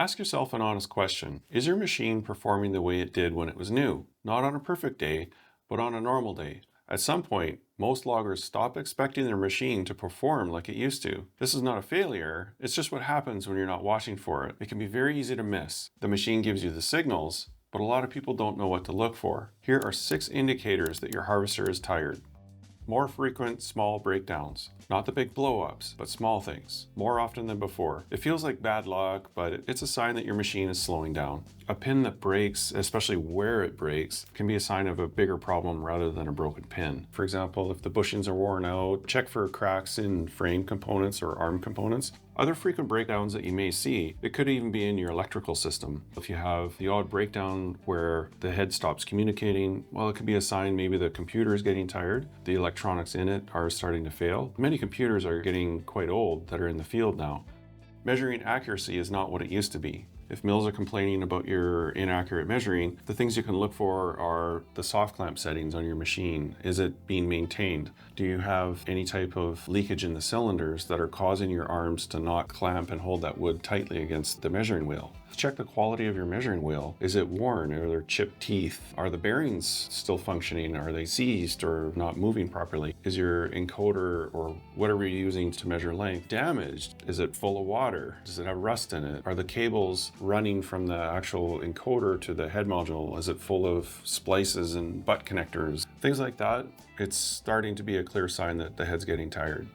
Ask yourself an honest question. Is your machine performing the way it did when it was new? Not on a perfect day, but on a normal day. At some point, most loggers stop expecting their machine to perform like it used to. This is not a failure, it's just what happens when you're not watching for it. It can be very easy to miss. The machine gives you the signals, but a lot of people don't know what to look for. Here are 6 indicators that your harvester is tired. More frequent small breakdowns. Not the big blow-ups, but small things. More often than before. It feels like bad luck, but it's a sign that your machine is slowing down. A pin that breaks, especially where it breaks, can be a sign of a bigger problem rather than a broken pin. For example, if the bushings are worn out, check for cracks in frame components or arm components. Other frequent breakdowns that you may see, it could even be in your electrical system. If you have the odd breakdown where the head stops communicating, well, it could be a sign maybe the computer is getting tired, the electronics in it are starting to fail. Many computers are getting quite old that are in the field now. Measuring accuracy is not what it used to be. If mills are complaining about your inaccurate measuring, the things you can look for are the soft clamp settings on your machine. Is it being maintained? Do you have any type of leakage in the cylinders that are causing your arms to not clamp and hold that wood tightly against the measuring wheel? Check the quality of your measuring wheel. Is it worn? Are there chipped teeth? Are the bearings still functioning? Are they seized or not moving properly? Is your encoder or whatever you're using to measure length damaged? Is it full of water? Does it have rust in it? Are the cables running from the actual encoder to the head module? Is it full of splices and butt connectors? Things like that. It's starting to be a clear sign that the head's getting tired.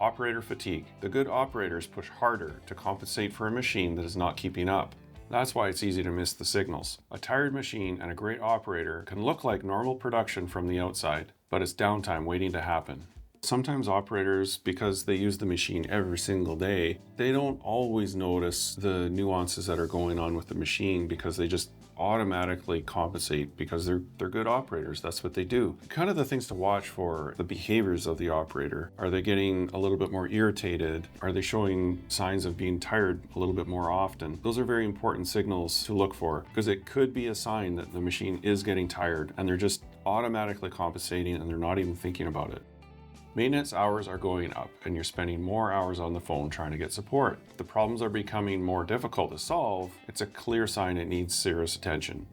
Operator fatigue. The good operators push harder to compensate for a machine that is not keeping up. That's why it's easy to miss the signals. A tired machine and a great operator can look like normal production from the outside, but it's downtime waiting to happen. Sometimes operators, because they use the machine every single day, they don't always notice the nuances that are going on with the machine because they just automatically compensate because they're good operators. That's what they do. Kind of the things to watch for the behaviors of the operator. Are they getting a little bit more irritated? Are they showing signs of being tired a little bit more often? Those are very important signals to look for because it could be a sign that the machine is getting tired and they're just automatically compensating and they're not even thinking about it. Maintenance hours are going up and you're spending more hours on the phone trying to get support. If the problems are becoming more difficult to solve, it's a clear sign it needs serious attention.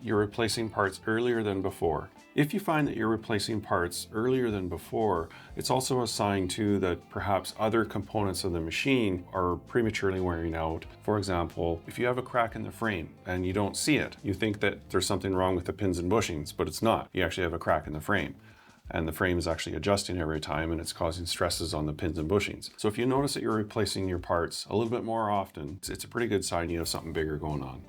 You're replacing parts earlier than before. If you find that you're replacing parts earlier than before, it's also a sign too that perhaps other components of the machine are prematurely wearing out. For example, if you have a crack in the frame and you don't see it, you think that there's something wrong with the pins and bushings, but it's not. You actually have a crack in the frame. And the frame is actually adjusting every time and it's causing stresses on the pins and bushings. So if you notice that you're replacing your parts a little bit more often, it's a pretty good sign you have something bigger going on.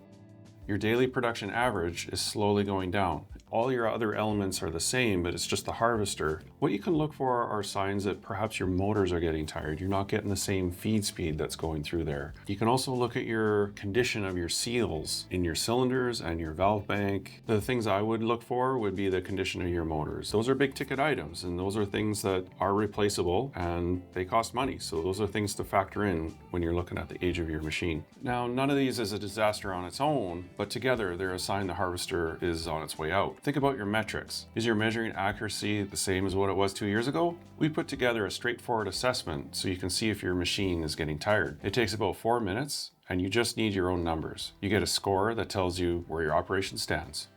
Your daily production average is slowly going down. All your other elements are the same, but it's just the harvester. What you can look for are signs that perhaps your motors are getting tired. You're not getting the same feed speed that's going through there. You can also look at your condition of your seals in your cylinders and your valve bank. The things I would look for would be the condition of your motors. Those are big ticket items and those are things that are replaceable and they cost money. So those are things to factor in when you're looking at the age of your machine. Now, none of these is a disaster on its own, but together they're a sign the harvester is on its way out. Think about your metrics. Is your measuring accuracy the same as what it was 2 years ago? We put together a straightforward assessment so you can see if your machine is getting tired. It takes about 4 minutes and you just need your own numbers. You get a score that tells you where your operation stands.